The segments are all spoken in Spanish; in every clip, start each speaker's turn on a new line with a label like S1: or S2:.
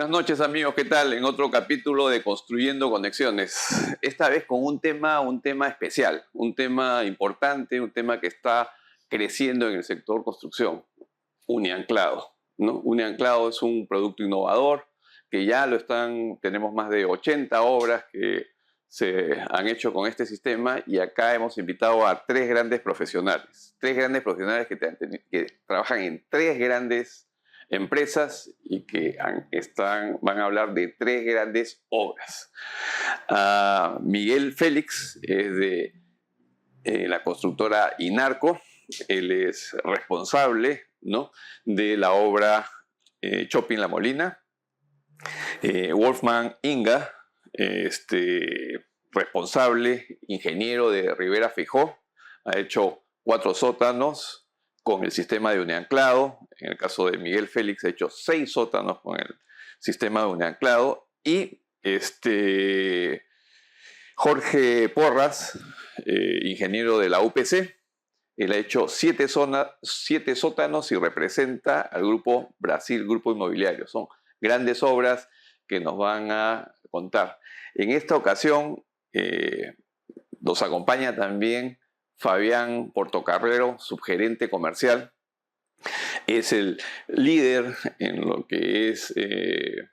S1: Buenas noches amigos, ¿qué tal? En otro capítulo de Construyendo Conexiones. Esta vez con un tema especial, un tema importante, un tema que está creciendo en el sector construcción, Unianclado, ¿no? Unianclado es un producto innovador que ya tenemos más de 80 obras que se han hecho con este sistema y acá hemos invitado a tres grandes profesionales que trabajan en tres grandes empresas y que van a hablar de tres grandes obras. Miguel Félix es de la constructora Inarco. Él es responsable, ¿no?, de la obra Shopping La Molina. Wolfman Inga, responsable, ingeniero de Rivera Fijó, ha hecho 4 sótanos con el sistema de Unianclado. En el caso de Miguel Félix ha hecho 6 sótanos con el sistema de Unianclado. Y Jorge Porras, ingeniero de la UPC, él ha hecho 7 sótanos y representa al Grupo Brasil, Grupo Inmobiliario. Son grandes obras que nos van a contar. En esta ocasión nos acompaña también Fabián Portocarrero, subgerente comercial. Es el líder en lo que es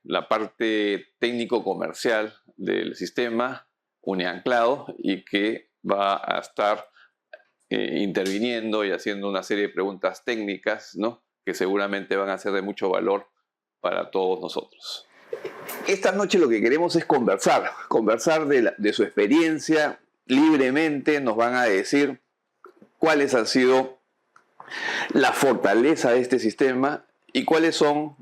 S1: la parte técnico-comercial del sistema Unianclado y que va a estar interviniendo y haciendo una serie de preguntas técnicas, ¿no?, que seguramente van a ser de mucho valor para todos nosotros. Esta noche lo que queremos es conversar de su experiencia libremente. Nos van a decir cuáles han sido la fortaleza de este sistema y cuáles son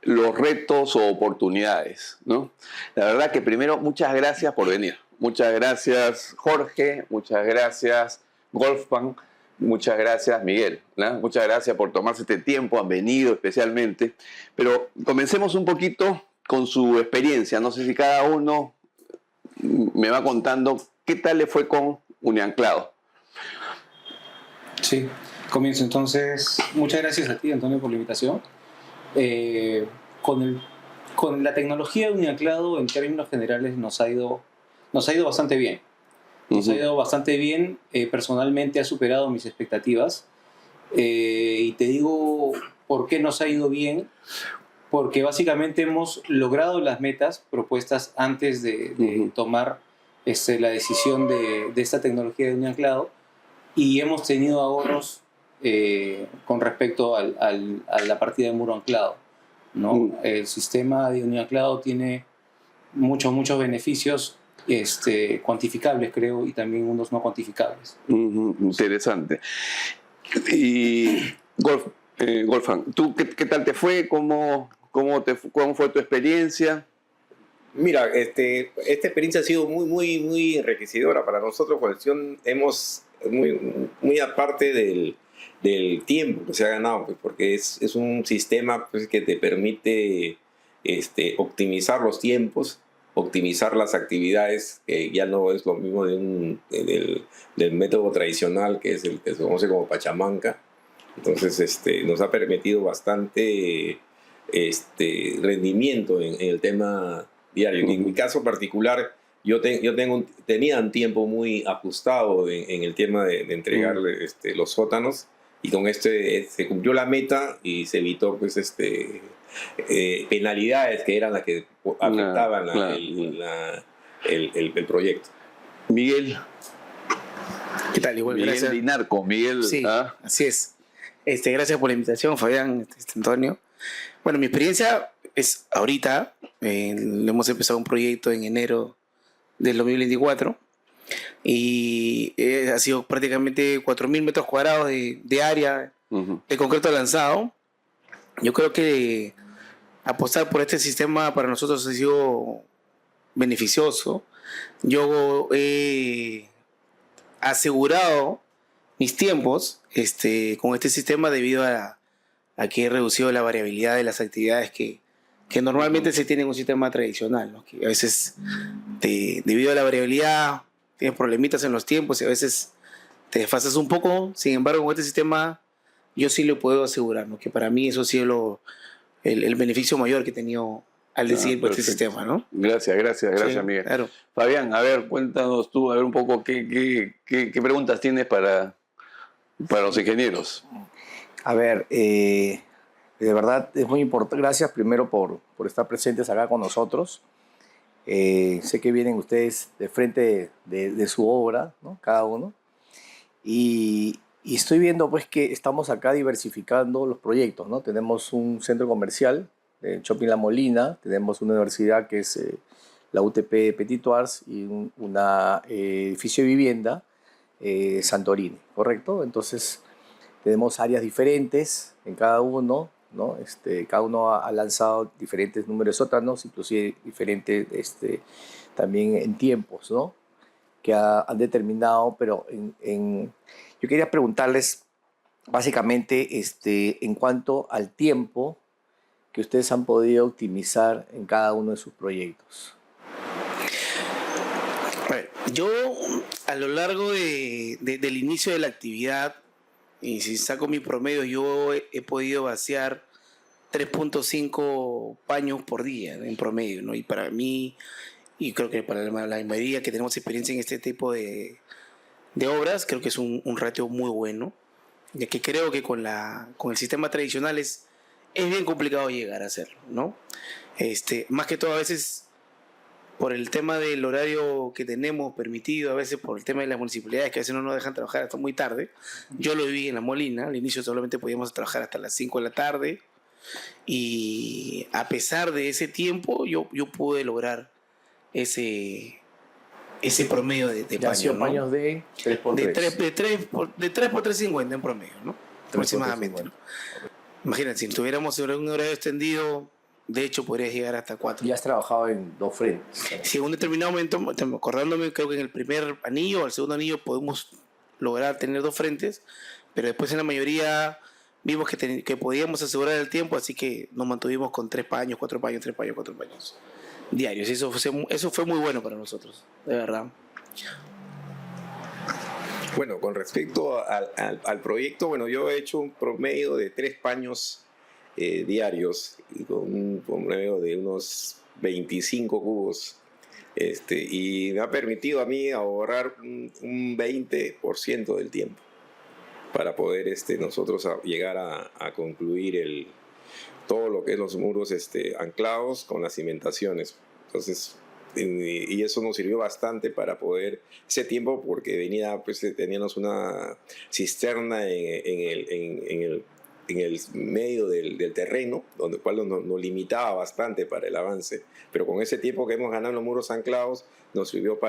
S1: los retos o oportunidades, ¿no? La verdad que primero, muchas gracias por venir. Muchas gracias Jorge, muchas gracias Wolfgang, muchas gracias Miguel, ¿no? Muchas gracias por tomarse este tiempo, han venido especialmente. Pero comencemos un poquito con su experiencia. No sé si cada uno me va contando qué tal le fue con Unianclado.
S2: Sí, comienzo entonces. Muchas gracias a ti, Antonio, por la invitación. Con la tecnología de Unianclado, en términos generales, nos ha ido bastante bien. Nos ha ido bastante bien. Personalmente ha superado mis expectativas. Y te digo por qué nos ha ido bien. Porque básicamente hemos logrado las metas propuestas antes de tomar la decisión de esta tecnología de Unianclado, y hemos tenido ahorros con respecto a la partida de muro anclado, ¿no? El sistema de Unianclado tiene muchos beneficios cuantificables, creo, y también unos no cuantificables.
S1: Interesante. Y Wolfgang, ¿tú qué tal te fue? ¿Cómo fue tu experiencia?
S3: Mira, esta experiencia ha sido muy enriquecedora para nosotros. Colección hemos muy aparte del tiempo que se ha ganado, pues, porque es un sistema, pues, que te permite optimizar los tiempos, optimizar las actividades, que ya no es lo mismo del método tradicional, que es el que se conoce como Pachamanca. Entonces nos ha permitido bastante rendimiento en el tema diario. En mi caso particular, yo tenía un tiempo muy ajustado en el tema de entregar los sótanos, y con se cumplió la meta y se evitó, pues, penalidades que eran las que afectaban el proyecto.
S1: Miguel.
S4: ¿Qué tal? Igual,
S1: Miguel
S4: gracias.
S1: Dinarco, Miguel.
S4: Sí, así es. Gracias por la invitación, Fabián, Antonio. Bueno, mi experiencia es ahorita. Hemos empezado un proyecto en enero del 2024 y ha sido prácticamente 4.000 metros cuadrados de área de concreto lanzado. Yo creo que apostar por este sistema para nosotros ha sido beneficioso. Yo he asegurado mis tiempos con este sistema debido a que he reducido la variabilidad de las actividades que normalmente se tiene en un sistema tradicional, ¿no? Que a veces debido a la variabilidad tienes problemitas en los tiempos y a veces te desfasas un poco. Sin embargo, con este sistema yo sí lo puedo asegurar, ¿no? Que para mí eso ha sido el beneficio mayor que he tenido al decidir por este
S1: Perfecto.
S4: sistema, ¿no?
S1: Gracias,
S4: Sí,
S1: Miguel.
S4: claro.
S1: Fabián, a ver, cuéntanos tú, a ver un poco qué preguntas tienes para los ingenieros.
S5: A ver, de verdad es muy importante. Gracias primero por estar presentes acá con nosotros. Sé que vienen ustedes de frente de su obra, ¿no? Cada uno. Y estoy viendo pues que estamos acá diversificando los proyectos, ¿no? Tenemos un centro comercial, Shopping La Molina, tenemos una universidad que es la UTP Petit Arts y un edificio de vivienda, Santorini, ¿correcto? Entonces tenemos áreas diferentes en cada uno, ¿no? Cada uno ha lanzado diferentes números de sótanos, inclusive diferentes también en tiempos, ¿no? Que han determinado, pero yo quería preguntarles básicamente en cuanto al tiempo que ustedes han podido optimizar en cada uno de sus proyectos.
S4: A ver, yo a lo largo del inicio de la actividad, y si saco mi promedio, yo he podido vaciar 3.5 paños por día en promedio, ¿no? Y para mí, y creo que para la mayoría que tenemos experiencia en este tipo de obras, creo que es un ratio muy bueno, ya que creo que con el sistema tradicional es bien complicado llegar a hacerlo, ¿no? Más que todo a veces por el tema del horario que tenemos permitido, a veces por el tema de las municipalidades que a veces no nos dejan trabajar hasta muy tarde. Yo lo viví en La Molina, al inicio solamente podíamos trabajar hasta las 5 de la tarde, y a pesar de ese tiempo yo pude lograr ese promedio de
S5: Ya han sido
S4: paños, ¿no?
S5: paños de 3x3.
S4: De 3 por 3.50 en promedio, ¿no? Aproximadamente, ¿no? Imagínate, si tuviéramos un horario extendido, de hecho podrías llegar hasta 4.
S5: Ya has trabajado en 2 frentes.
S4: Si en un determinado momento, acordándome, creo que en el primer anillo o el segundo anillo podemos lograr tener 2 frentes, pero después en la mayoría vimos que podíamos asegurar el tiempo, así que nos mantuvimos con 3 paños, 4 paños, 3 paños, 4 paños diarios. Eso fue muy bueno para nosotros, de verdad.
S3: Bueno, con respecto al proyecto, bueno, yo he hecho un promedio de 3 paños diarios y con un promedio de unos 25 cubos. Y me ha permitido a mí ahorrar un 20% del tiempo para poder nosotros llegar a concluir todo lo que es los muros anclados con las cimentaciones. Entonces, y eso nos sirvió bastante para poder ese tiempo, porque teníamos una cisterna en el medio del terreno, donde cual nos limitaba bastante para el avance. Pero con ese tiempo que hemos ganado en los muros anclados, nos sirvió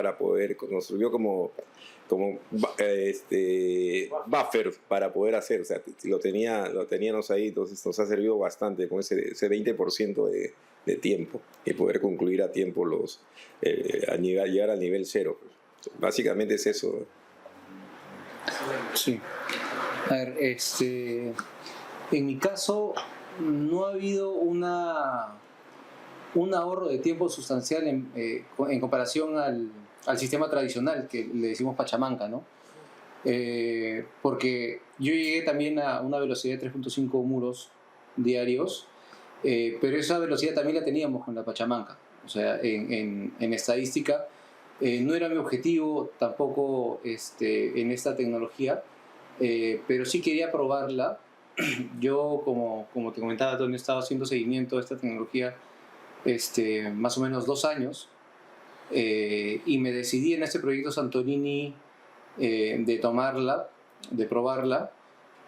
S3: como buffer para poder hacer. O sea, lo teníamos ahí, entonces nos ha servido bastante con ese 20% de tiempo y poder concluir a tiempo llegar al nivel 0. Básicamente es eso.
S2: Sí. A ver, en mi caso no ha habido un ahorro de tiempo sustancial en comparación al sistema tradicional que le decimos Pachamanca, ¿no? Porque yo llegué también a una velocidad de 3.5 muros diarios, pero esa velocidad también la teníamos con la Pachamanca. O sea, en estadística no era mi objetivo tampoco en esta tecnología, pero sí quería probarla. Yo, como te comentaba, Antonio, estaba haciendo seguimiento de esta tecnología más o menos 2 años, y me decidí en este proyecto Santorini de probarla,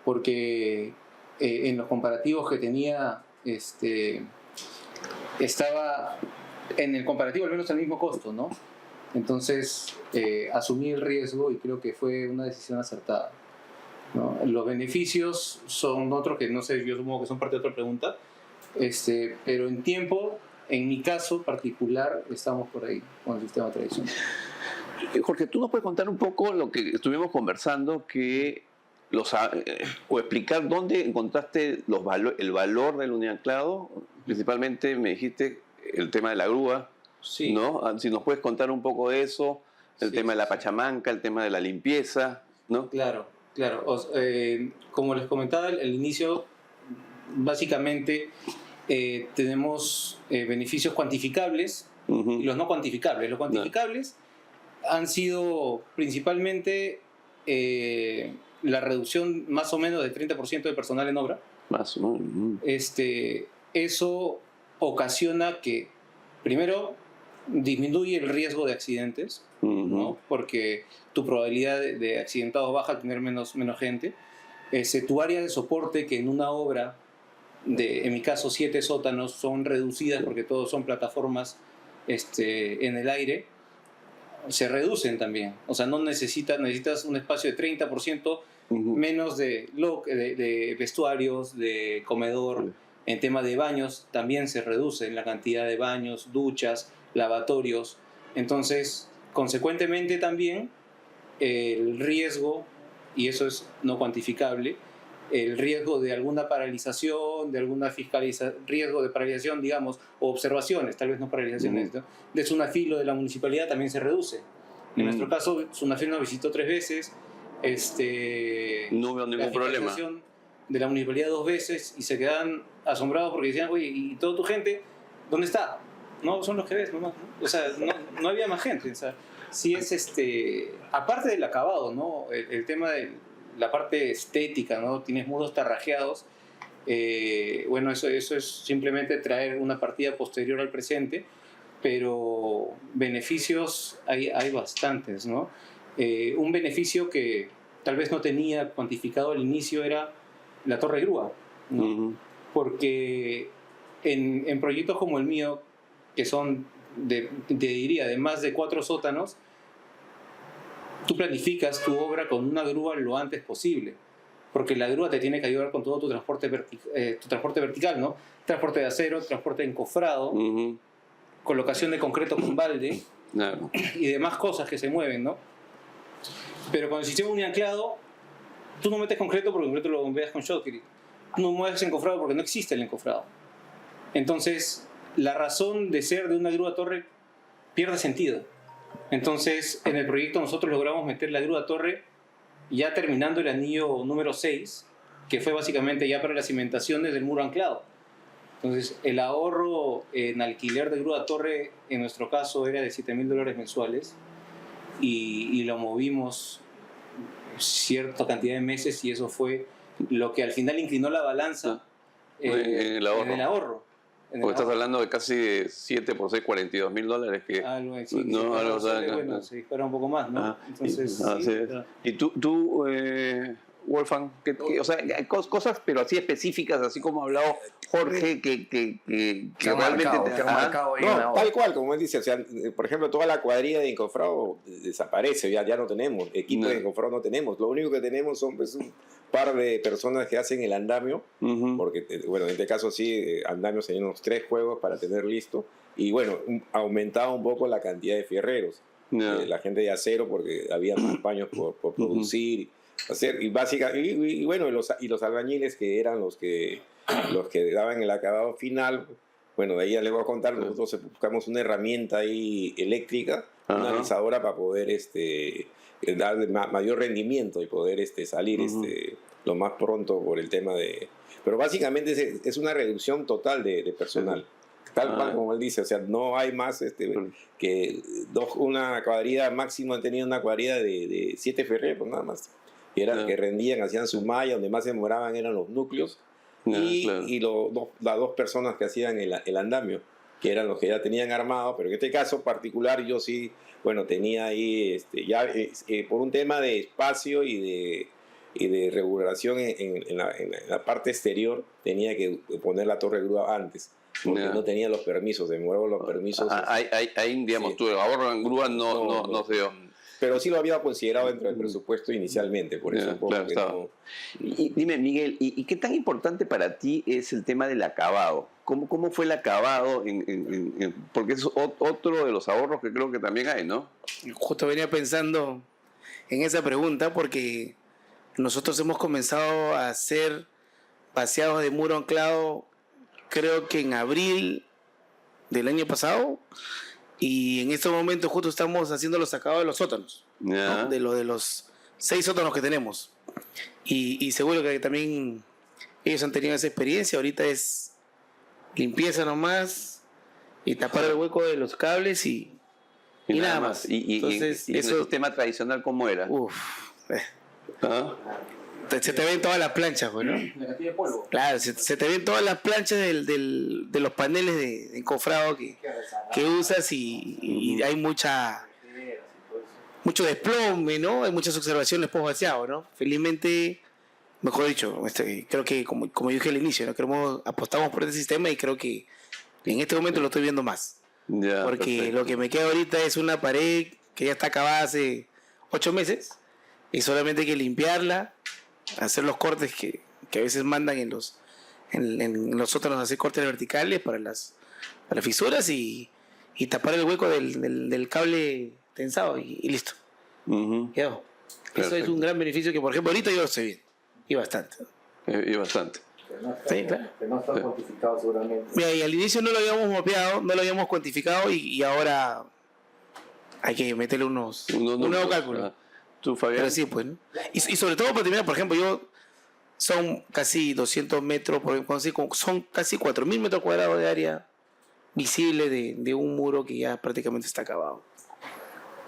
S2: porque en los comparativos que tenía estaba en el comparativo al menos al mismo costo, ¿no? Entonces asumí el riesgo y creo que fue una decisión acertada, ¿no? Los beneficios son otros que no sé, yo supongo que son parte de otra pregunta, pero en tiempo, en mi caso particular, estamos por ahí con el sistema tradicional.
S1: Jorge, ¿tú nos puedes contar un poco lo que estuvimos conversando, o explicar dónde encontraste el valor del unianclado? Principalmente me dijiste el tema de la grúa,
S2: Sí.
S1: ¿no? Si nos puedes contar un poco de eso, el tema de la Pachamanca, el tema de la limpieza, ¿no?
S2: Claro. Como les comentaba al inicio, básicamente tenemos beneficios cuantificables y los no cuantificables. Los cuantificables han sido principalmente la reducción más o menos del 30% del personal en obra.
S6: Más o menos.
S2: Eso ocasiona que, primero, disminuye el riesgo de accidentes, ¿no? Porque tu probabilidad de accidentados baja al tener menos gente. Tu área de soporte, que en una obra en mi caso 7 sótanos, son reducidas porque todos son plataformas en el aire, se reducen también. O sea, no necesitas un espacio de 30% menos de vestuarios, de comedor. En tema de baños también se reduce la cantidad de baños, duchas, lavatorios. Entonces, consecuentemente también el riesgo, y eso es no cuantificable, el riesgo de alguna paralización, de alguna riesgo de paralización, digamos, o observaciones, tal vez no paralizaciones, ¿no? De Sunafil o de la municipalidad también se reduce. En nuestro caso, Sunafil nos visitó 3 veces,
S6: no veo ningún problema.
S2: De la municipalidad 2 veces, y se quedan asombrados porque decían, oye, ¿y toda tu gente dónde está? No, son los que ves nomás, ¿no? O sea, no había más gente. O sea, sí es aparte del acabado, ¿no? El tema de la parte estética, ¿no? Tienes muros tarrajeados. Bueno, eso es simplemente traer una partida posterior al presente, pero beneficios hay bastantes, ¿no? Un beneficio que tal vez no tenía cuantificado al inicio era la torre grúa, ¿no? Porque en proyectos como el mío, que son, te diría, de más de 4 sótanos, tú planificas tu obra con una grúa lo antes posible, porque la grúa te tiene que ayudar con todo tu transporte vertical, ¿no? Transporte de acero, transporte encofrado, colocación de concreto con balde y demás cosas que se mueven, ¿no? Pero con el sistema unianclado, tú no metes concreto porque el concreto lo bombeas con shotcrete. Tú no mueves encofrado porque no existe el encofrado. Entonces, la razón de ser de una grúa torre pierde sentido. Entonces, en el proyecto nosotros logramos meter la grúa torre ya terminando el anillo número 6, que fue básicamente ya para las cimentaciones del muro anclado. Entonces, el ahorro en alquiler de grúa torre, en nuestro caso, era de $7,000 mensuales, y lo movimos cierta cantidad de meses, y eso fue lo que al final inclinó la balanza en el ahorro.
S6: Porque estás hablando de casi 7 por 6, $42,000 que...
S2: Algo así.
S6: No, algo así.
S2: Bueno, se dispara un poco más, ¿no? Entonces,
S6: ¿Y tú Wolfgang, o sea, cosas pero así específicas, así como ha hablado Jorge, que realmente
S5: te han marcado ahí en la
S3: No,
S5: obra.
S3: tal cual, como él dice, o sea, por ejemplo, toda la cuadrilla de encofrado desaparece, ya no tenemos, equipo de encofrado no tenemos, lo único que tenemos son pues, un par de personas que hacen el andamio, porque, bueno, en este caso sí, andamios tenían unos 3 juegos para tener listo, y bueno, aumentaba un poco la cantidad de fierreros, la gente de acero, porque había más paños por producir, hacer, y básicamente, y bueno, los albañiles que eran los que daban el acabado final. Bueno, de ahí ya les voy a contar, nosotros buscamos una herramienta ahí eléctrica, una alisadora para poder dar mayor rendimiento y poder salir lo más pronto por el tema de... Pero básicamente es una reducción total de personal. Tal cual como él dice, o sea, no hay más que una cuadrilla máximo, tenía una cuadrilla de 7 ferreros nada más. Que rendían, hacían su malla, donde más se demoraban eran los núcleos. Y las 2 personas que hacían el andamio, que eran los que ya tenían armado, pero en este caso particular yo sí, bueno, tenía ahí, por un tema de espacio y de regulación en la parte exterior, tenía que poner la torre grúa antes, porque no tenía los permisos, demoró los permisos.
S6: Ahí, digamos, tu ahorro en grúa no se dio.
S3: Pero sí lo había considerado dentro del presupuesto inicialmente, por eso un poco
S6: claro,
S3: que no...
S6: Y dime, Miguel, ¿y qué tan importante para ti es el tema del acabado? ¿Cómo fue el acabado? Porque es otro de los ahorros que creo que también hay, ¿no?
S4: Justo venía pensando en esa pregunta porque nosotros hemos comenzado a hacer paseados de muro anclado, creo que en abril del año pasado. Y en estos momentos justo estamos haciendo los acabados de los sótanos, ¿no? de los 6 sótanos que tenemos. Y seguro que también ellos han tenido esa experiencia. Ahorita es limpieza nomás y tapar el hueco de los cables y nada más.
S6: Entonces, y el sistema tradicional, ¿cómo era? ¿Ah?
S4: Se te ven todas las planchas, pues, ¿no?
S2: La cantidad de polvo.
S4: Claro, se te ven todas las planchas de los paneles de encofrado que usas y hay mucho desplome, ¿no? Hay muchas observaciones post vaciado, ¿no? Felizmente, mejor dicho, creo que como dije al inicio, ¿no? Apostamos por este sistema y creo que en este momento lo estoy viendo más.
S6: Ya,
S4: Porque
S6: perfecto.
S4: lo que me queda ahorita es una pared que ya está acabada hace 8 meses y solamente hay que limpiarla, hacer los cortes que a veces mandan en los sótanos, hacer cortes verticales para las fisuras y tapar el hueco del cable tensado y listo.
S6: Ujú.
S4: Quedó. Eso es
S6: Perfecto.
S4: un gran beneficio que, por ejemplo, ahorita yo lo estoy viendo. Y bastante.
S6: Y bastante.
S4: Sí, claro.
S5: Que no está cuantificado seguramente.
S4: Mira, y al inicio no lo habíamos mapeado, no lo habíamos cuantificado y ahora hay que meterle un nuevo cálculo.
S6: ¿Tú, Fabián?
S4: Pero sí, pues, ¿no? Y sobre todo para terminar, por ejemplo, son casi 200 metros, son casi 4.000 metros cuadrados de área visible de un muro que ya prácticamente está acabado.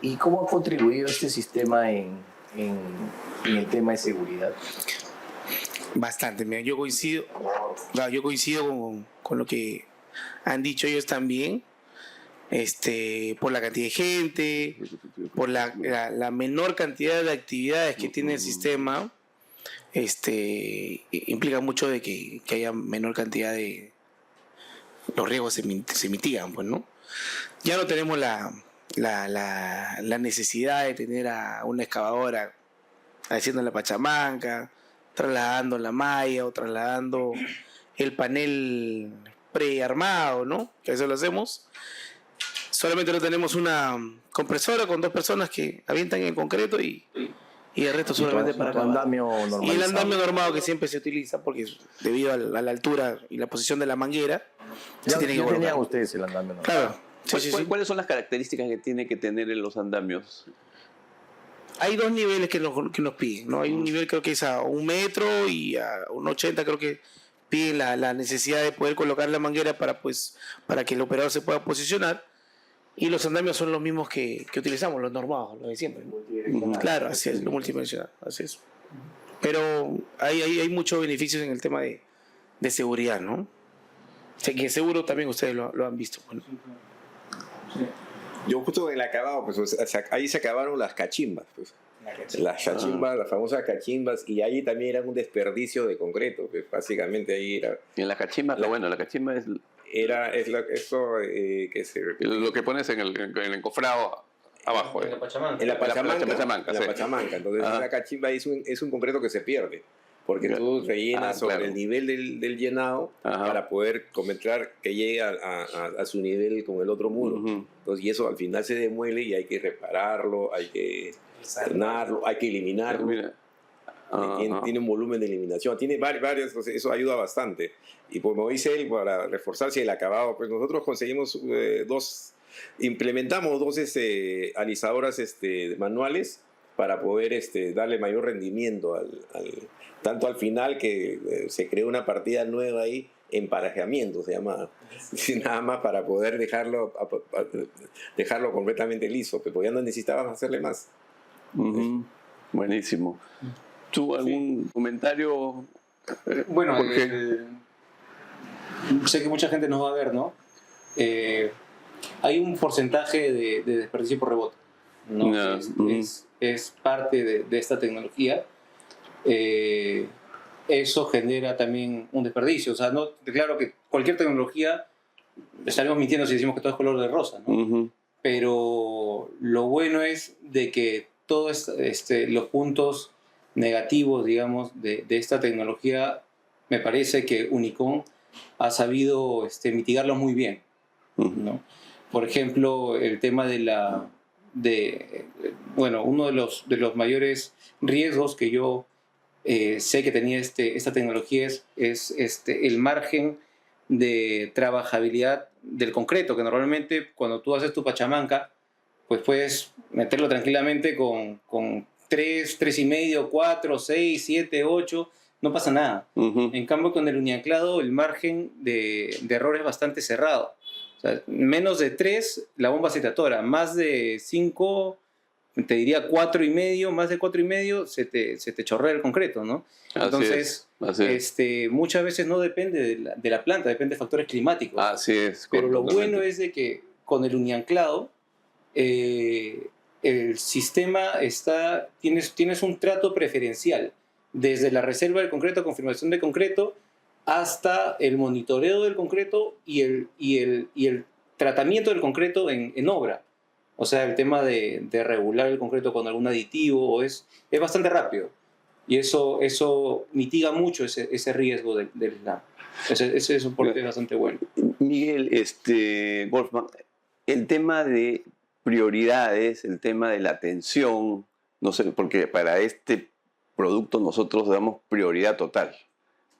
S5: ¿Y cómo ha contribuido este sistema en el tema de seguridad?
S4: Bastante, mira, yo coincido con lo que han dicho ellos también, por la cantidad de gente, por la menor cantidad de actividades que tiene el sistema, implica mucho de que haya menor cantidad de los riesgos se mitigan, pues, ¿no? Ya no tenemos la necesidad de tener a una excavadora haciendo la pachamanca, trasladando la malla o trasladando el panel prearmado, ¿no? Que eso lo hacemos. Solamente no tenemos una compresora con 2 personas que avientan el concreto y el resto solamente para
S5: tu
S4: acabar.
S5: andamio
S4: Y el
S5: normalizado.
S4: andamio normado que siempre se utiliza porque debido a la altura y la posición de la manguera se
S5: Ya
S4: tiene que
S5: tenían
S4: colocar.
S5: ustedes el andamio normal.
S4: Claro. Sí.
S6: ¿Cuáles son las características que tiene que tener en los andamios?
S4: Hay 2 niveles que nos piden, ¿no? Hay un nivel creo que es a 1 metro y a 1,80 creo que piden la necesidad de poder colocar la manguera para que el operador se pueda posicionar. Y los andamios son los mismos que utilizamos, los normados, los de siempre. Claro, así es, lo multidimensional, así es. Pero hay muchos beneficios en el tema de seguridad, ¿no? O sea, que seguro también ustedes lo han visto. Bueno.
S3: Yo justo en el acabado, pues ahí se acabaron las cachimbas, pues. Las cachimbas, las famosas cachimbas, y ahí también era un desperdicio de concreto, pues básicamente ahí era...
S6: Y en la cachimba, la cachimba es
S3: eso que se...
S6: lo que pones en el encofrado abajo.
S2: En la Pachamanca.
S3: En la Pachamanca.
S6: Pachamanca,
S3: En la
S6: sí.
S3: Pachamanca. Entonces,
S6: Ajá.
S3: la cachimba es un concreto que se pierde. Porque tú rellenas sobre
S6: claro.
S3: el nivel del llenado
S6: Ajá.
S3: para poder comentar que llegue a su nivel con el otro muro.
S6: Ujú.
S3: Entonces, y eso al final se demuele y hay que repararlo, hay que sanarlo, hay que eliminarlo.
S6: Mira.
S3: Tiene un volumen de eliminación, tiene varias, entonces eso ayuda bastante. Y como dice él, para reforzarse el acabado, pues nosotros conseguimos implementamos 2 alisadoras manuales para poder darle mayor rendimiento tanto al final que se creó una partida nueva ahí, emparejamiento se llama, nada más para poder dejarlo completamente liso, pero ya no necesitabas hacerle más.
S6: Ujú. Buenísimo. ¿Tú algún comentario?
S2: Bueno,
S6: Jorge?
S2: sé que mucha gente nos va a ver, ¿no? Hay un porcentaje de desperdicio por rebote, ¿no?
S6: Ya,
S2: Es parte de esta tecnología. Eso genera también un desperdicio. O sea, no, claro que cualquier tecnología, estaríamos mintiendo si decimos que todo es color de rosa, ¿no?
S6: Ujú.
S2: Pero lo bueno es de que todos los puntos negativos, digamos, de esta tecnología, me parece que Unicom ha sabido mitigarlos muy bien, ¿no? Por ejemplo, el tema uno de los mayores riesgos que yo sé que tenía esta tecnología es el margen de trabajabilidad del concreto, que normalmente cuando tú haces tu pachamanca, pues puedes meterlo tranquilamente con 3, 3,5, 4, 6, 7, 8, no pasa nada.
S6: Ujú.
S2: En cambio, con el unianclado el margen de error es bastante cerrado. O sea, menos de 3 la bomba se te atora, más de 5, te diría 4,5, más de 4,5 se te chorrea el concreto, ¿no?
S6: Así
S2: Entonces,
S6: es, así es.
S2: muchas veces no depende de la planta, depende de factores climáticos.
S6: Así es.
S2: Pero lo
S6: totalmente.
S2: bueno es de que con el unianclado el sistema tienes un trato preferencial desde la reserva del concreto, confirmación de concreto, hasta el monitoreo del concreto y el tratamiento del concreto en obra. O sea, el tema de regular el concreto con algún aditivo es bastante rápido. Y eso mitiga mucho ese riesgo del slam. Ese soporte es bastante bueno.
S6: Miguel, Wolfman, el tema de prioridades, el tema de la atención, no sé, porque para este producto nosotros damos prioridad total.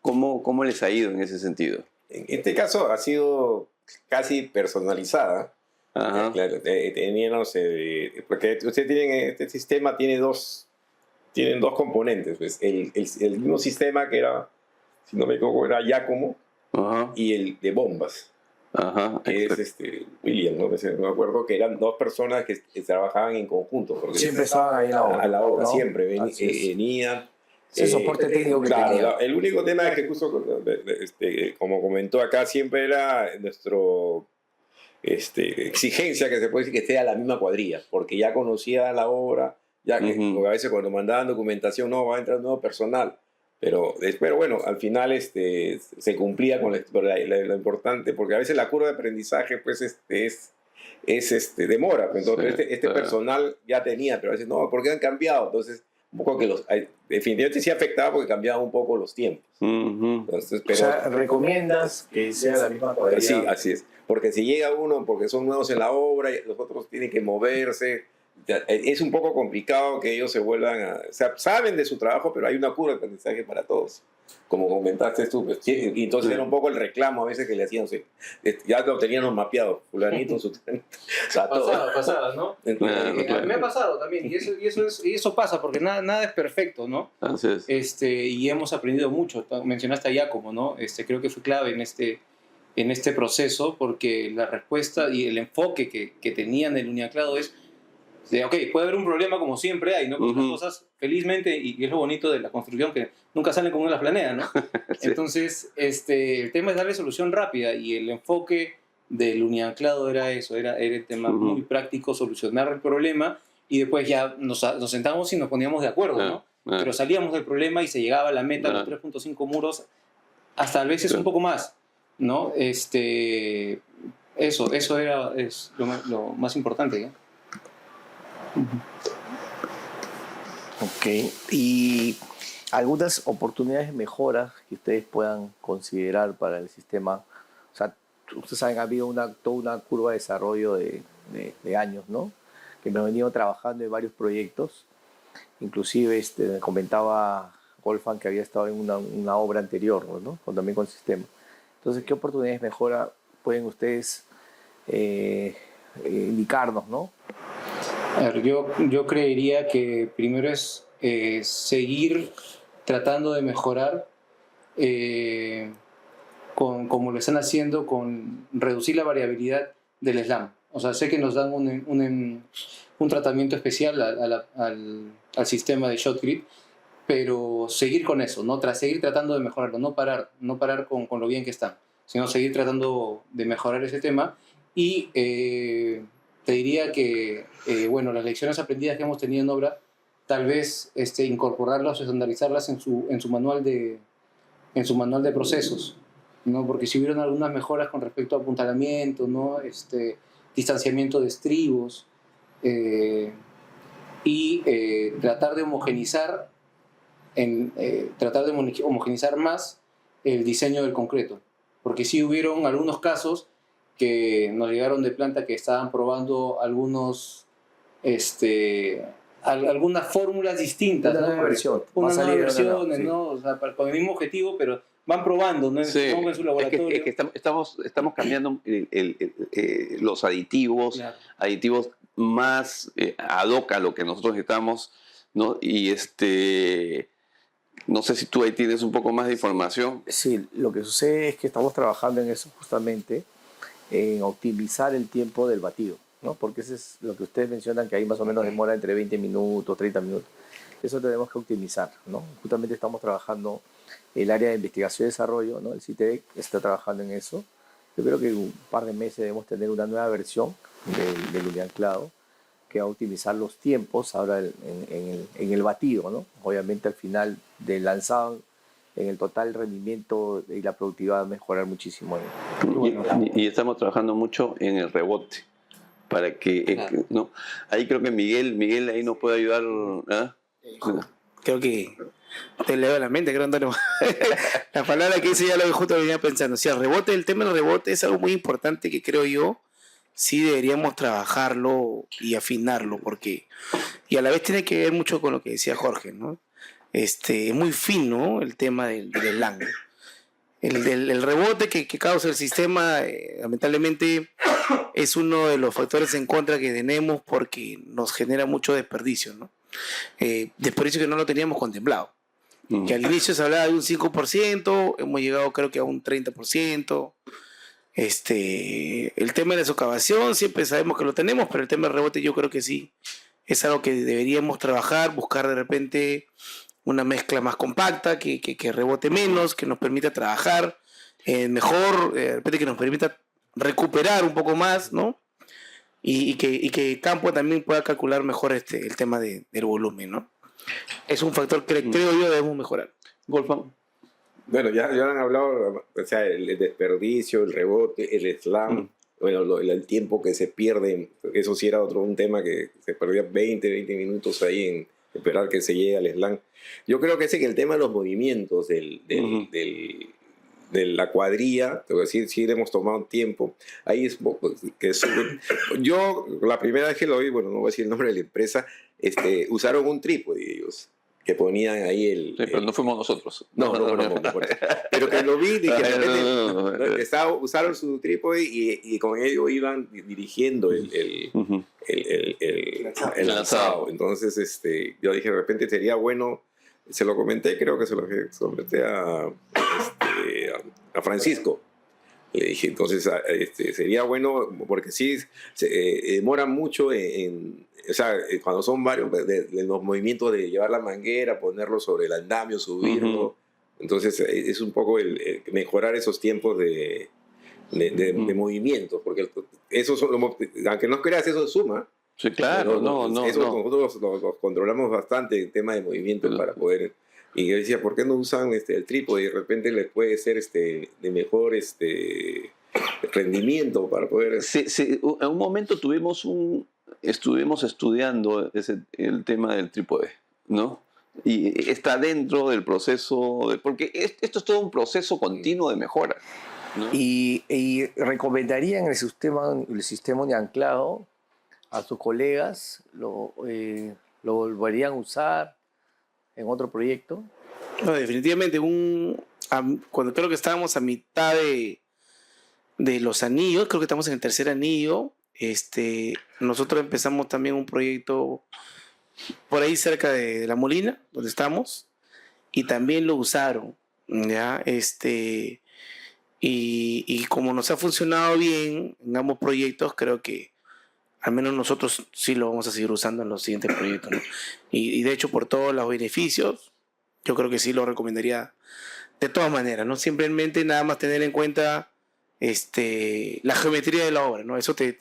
S6: ¿Cómo les ha ido en ese sentido?
S3: En este caso ha sido casi personalizada.
S6: Ajá.
S3: Claro, teníamos, porque usted tiene, este sistema tienen dos componentes. Pues, el mismo sistema que era, si no me equivoco, era Giacomo,
S6: Ajá.
S3: y el de bombas,
S6: Ajá.
S3: que es William, ¿no? Me acuerdo que eran dos personas que trabajaban en conjunto. Porque
S5: Siempre estaban ahí en la obra.
S3: a la obra,
S5: ¿no?
S3: siempre
S5: Así es.
S3: venían.
S5: Ese soporte técnico que
S3: Claro,
S5: tenía.
S3: el único tema es que justo, como comentó acá, siempre era nuestro exigencia que se puede decir que esté a la misma cuadrilla, porque ya conocía la obra, ya que
S6: Ujú.
S3: porque a veces cuando mandaban documentación, no, va a entrar nuevo personal. Pero bueno, al final se cumplía con lo importante, porque a veces la curva de aprendizaje pues demora. Entonces,
S6: Sí,
S3: este
S6: claro.
S3: personal ya tenía, pero a veces no, ¿por qué han cambiado? Entonces, un poco que definitivamente sí afectaba porque cambiaban un poco los tiempos.
S6: Ujú.
S3: Entonces,
S5: O
S3: pero,
S5: sea, recomiendas que sea la misma cuadrilla.
S3: sí, así es. Porque si llega uno, porque son nuevos en la obra, y los otros tienen que moverse, es un poco complicado que ellos se vuelvan o sea, saben de su trabajo, pero hay una curva de aprendizaje para todos. Como comentaste tú, pues, y entonces
S6: Sí.
S3: era un poco el reclamo a veces que le hacían, o sea, ya lo teníamos mapeado, fulanito, su o sea, todo.
S2: Pasaba, ¿no?
S6: Claro, claro.
S2: Me ha pasado también, y eso pasa, porque nada es perfecto, ¿no?
S6: Así es.
S2: Y hemos aprendido mucho. Mencionaste a Giacomo, ¿no? Creo que fue clave en este proceso, porque la respuesta y el enfoque que tenía en el unianclado es de, ok, puede haber un problema como siempre hay, ¿no? Porque
S6: Ujú.
S2: las cosas, felizmente, y es lo bonito de la construcción, que nunca salen como uno las planea, ¿no?
S6: Sí.
S2: Entonces, el tema es darle solución rápida, y el enfoque del unianclado era eso, era el tema
S6: Ujú.
S2: muy práctico, solucionar el problema, y después ya nos sentamos y nos poníamos de acuerdo, ¿no? Pero salíamos del problema y se llegaba a la meta, los 3.5 muros, hasta a veces un poco más, ¿no? Eso es lo más importante, ¿no?
S5: Ok. Y algunas oportunidades de mejora que ustedes puedan considerar para el sistema. O sea, ustedes saben, ha habido toda una curva de desarrollo de años, ¿no? Que me he venido trabajando en varios proyectos. Inclusive me comentaba Wolfgang que había estado en una obra anterior, ¿no? También con el sistema. Entonces, ¿qué oportunidades de mejora pueden ustedes indicarnos, ¿no?
S2: A ver, yo creería que primero es seguir tratando de mejorar como lo están haciendo, con reducir la variabilidad del slam. O sea, sé que nos dan un tratamiento especial al sistema de Shotcrete, pero seguir con eso, ¿no? Seguir tratando de mejorarlo, no parar con lo bien que están, sino seguir tratando de mejorar ese tema. Y te diría que, bueno, las lecciones aprendidas que hemos tenido en obra, tal vez incorporarlas o estandarizarlas en su manual de procesos, ¿no? Porque si hubieron algunas mejoras con respecto a apuntalamiento, ¿no? Distanciamiento de estribos, y tratar de homogenizar más el diseño del concreto, porque sí hubieron algunos casos que nos llegaron de planta que estaban probando algunas fórmulas distintas,
S5: Una
S2: ¿no?
S5: nueva versión.
S2: Unas
S5: Va a
S2: nuevas
S5: salir una nueva,
S2: versiones,
S5: sí.
S2: ¿no? O sea, con el mismo objetivo, pero van probando, ¿no?
S6: Sí,
S2: Supongo en su laboratorio.
S6: es que estamos cambiando los aditivos,
S2: Claro.
S6: aditivos más ad hoc a lo que nosotros necesitamos, ¿no? Y No sé si tú ahí tienes un poco más de información.
S5: Sí, lo que sucede es que estamos trabajando en eso justamente, en optimizar el tiempo del batido, ¿no? Porque eso es lo que ustedes mencionan, que ahí más o menos demora entre 20 minutos, 30 minutos. Eso tenemos que optimizar, ¿no? Justamente estamos trabajando el área de investigación y desarrollo, ¿no? El CITEC está trabajando en eso. Yo creo que en un par de meses debemos tener una nueva versión del unianclado que va a optimizar los tiempos ahora en el batido, ¿no? Obviamente al final del lanzado, en el total rendimiento y la productividad va a mejorar muchísimo.
S6: Y estamos trabajando mucho en el rebote para que,
S2: Claro.
S6: ¿no? Ahí creo que Miguel ahí nos puede ayudar. ¿Ah?
S4: Creo que te leo la mente, creo, Antonio. La palabra que dice ya lo justo venía pensando. O sea, el tema del rebote es algo muy importante que creo yo sí deberíamos trabajarlo y afinarlo, porque, y a la vez tiene que ver mucho con lo que decía Jorge, ¿no? Es muy fino el tema del LAN. El rebote que causa el sistema, lamentablemente, es uno de los factores en contra que tenemos porque nos genera mucho desperdicio, ¿no? Desperdicio que no lo teníamos contemplado. Que al inicio se hablaba de un 5%, hemos llegado creo que a un 30%. El tema de la socavación siempre sabemos que lo tenemos, pero el tema del rebote yo creo que sí es algo que deberíamos trabajar, buscar de repente una mezcla más compacta, que rebote menos, que nos permita trabajar mejor, de repente que nos permita recuperar un poco más, ¿no? Y que Campo también pueda calcular mejor el tema del volumen, ¿no? Es un factor que creo yo debemos mejorar.
S6: Wolfgang.
S3: Bueno, ya han hablado, o sea, el desperdicio, el rebote, el slam, bueno, el tiempo que se pierde, eso sí era un tema que se perdía 20 minutos ahí en esperar que se llegue al slam. Yo creo que ese que el tema de los movimientos de la cuadrilla, te voy a decir, sí le hemos tomado tiempo. Ahí es que yo la primera vez que lo vi, bueno, no voy a decir el nombre de la empresa, usaron un trípode ellos, que ponían ahí
S1: Sí, pero no fuimos nosotros.
S3: No, por eso. Pero que lo vi y que de repente usaron su trípode y con ello iban dirigiendo el lanzado. Entonces, yo dije, de repente sería bueno, se lo comenté, creo que se lo comenté a Francisco. Le dije, entonces, sería bueno, porque sí, se demora mucho o sea, cuando son varios, de los movimientos de llevar la manguera, ponerlo sobre el andamio, subirlo. Entonces, es un poco el mejorar esos tiempos de movimientos, porque eso aunque no creas, eso suma.
S6: Sí, claro,
S3: Nosotros los controlamos bastante, el tema de movimiento, para poder. Y yo decía, ¿por qué no usan el trípode? Y de repente les puede ser de mejor rendimiento para poder.
S6: Sí, en un momento estuvimos estudiando el tema del trípode, ¿no? Y está dentro del proceso, porque esto es todo un proceso continuo de mejora, ¿no?
S5: Y recomendarían el sistema unianclado a sus colegas, lo volverían a usar en otro proyecto.
S4: No, definitivamente, cuando creo que estábamos a mitad de los anillos, creo que estamos en el tercer anillo, nosotros empezamos también un proyecto por ahí cerca de La Molina, donde estamos, y también lo usaron, ¿ya? Y como nos ha funcionado bien en ambos proyectos, creo que al menos nosotros sí lo vamos a seguir usando en los siguientes proyectos, ¿no? Y de hecho, por todos los beneficios, yo creo que sí lo recomendaría de todas maneras, ¿no? Simplemente nada más tener en cuenta la geometría de la obra, ¿no? Eso te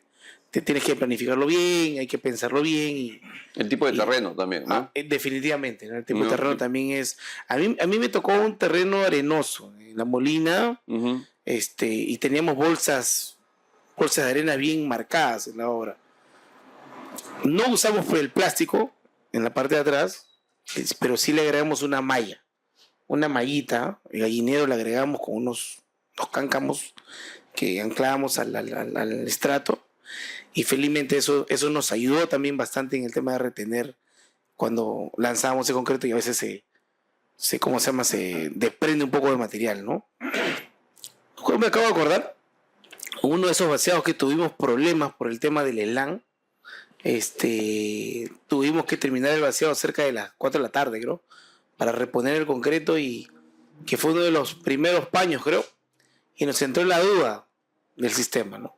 S4: tienes que planificarlo bien, hay que pensarlo bien.
S1: El tipo de terreno también, ¿no?
S4: Definitivamente, ¿no? El tipo de terreno también es. A mí me tocó un terreno arenoso en La Molina, y teníamos bolsas de arena bien marcadas en la obra. No usamos el plástico en la parte de atrás, pero sí le agregamos una mallita, el gallinero le agregamos con unos cáncamos que anclábamos al estrato, y felizmente eso nos ayudó también bastante en el tema de retener cuando lanzábamos el concreto, y a veces se desprende un poco de material, ¿no? Me acabo de acordar, uno de esos vaciados que tuvimos problemas por el tema del ELAN, tuvimos que terminar el vaciado cerca de las 4 de la tarde, creo, para reponer el concreto y que fue uno de los primeros paños, creo, y nos entró la duda del sistema, ¿no?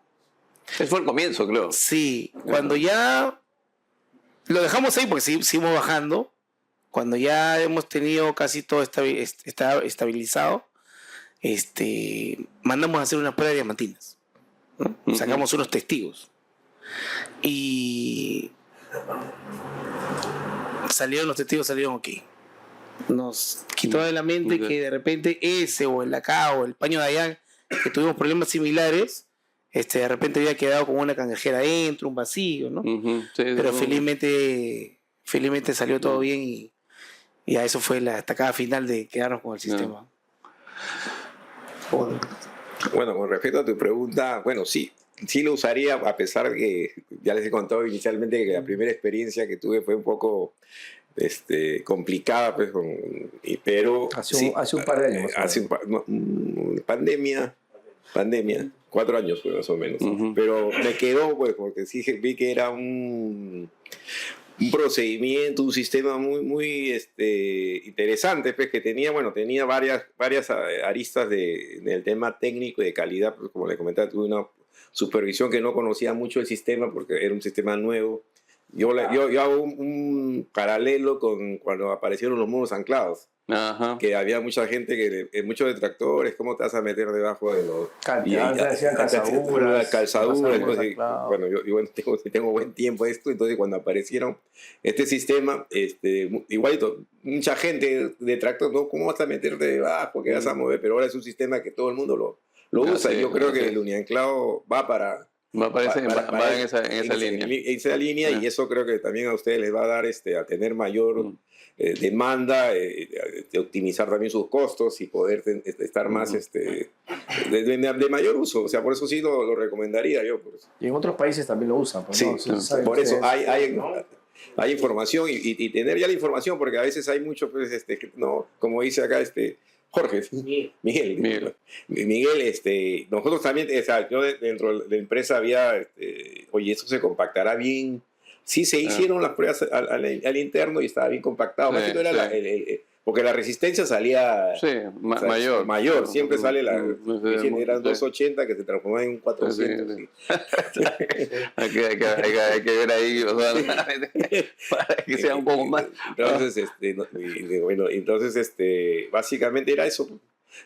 S6: Ese fue el comienzo, creo.
S4: Sí, cuando ya lo dejamos ahí porque seguimos bajando, cuando ya hemos tenido casi todo estabilizado, mandamos a hacer una prueba de diamantinas, ¿no? Sacamos unos testigos y los testigos salieron ok. Nos quitó de la mente que de repente ese o el acá o el paño de allá, que tuvimos problemas similares, de repente había quedado como una cangrejeira adentro, un vacío, ¿no? Pero felizmente salió todo bien y a eso fue la estacada final de quedarnos con el sistema.
S3: Bueno, con respecto a tu pregunta, bueno, sí lo usaría, a pesar de que ya les he contado inicialmente que la primera experiencia que tuve fue un poco complicada, pues, pero
S5: hace un par de años.
S3: Pandemia, 4 años fue más o menos, pero me quedó, pues, porque sí vi que era un procedimiento, un sistema muy interesante, pues, que tenía varias aristas del tema técnico y de calidad, pues, como le comentaba, tuve una supervisión que no conocía mucho el sistema porque era un sistema nuevo. Yo hago un paralelo con cuando aparecieron los muros anclados.
S6: Ajá.
S3: Que había mucha gente, muchos detractores, ¿cómo te vas a meter debajo de los... calzaduras. Entonces, bueno, yo tengo buen tiempo esto, entonces cuando aparecieron este sistema, igualito, mucha gente detractor, ¿no? ¿Cómo vas a meterte debajo? ¿Qué vas a mover? Pero ahora es un sistema que todo el mundo lo usa, y yo creo que el unianclado va en esa línea, y eso creo que también a ustedes les va a dar a tener mayor demanda, de optimizar también sus costos y poder estar más de mayor uso. O sea, por eso sí lo recomendaría yo.
S5: Y en otros países también lo usan. Pues,
S3: sí,
S5: ¿no?
S3: por eso hay información y tener ya la información, porque a veces hay mucho, pues, no, como dice acá Jorge, Miguel, nosotros también, o sea, yo dentro de la empresa había, oye, eso se compactará bien. Sí, se hicieron las pruebas al interno y estaba bien compactado. Más que todo era porque la resistencia salía mayor. Siempre sale eran 280 que se transformaba en 400. Sí.
S6: Hay que ver ahí, o sea, para que sea un poco más.
S3: Entonces, básicamente era eso.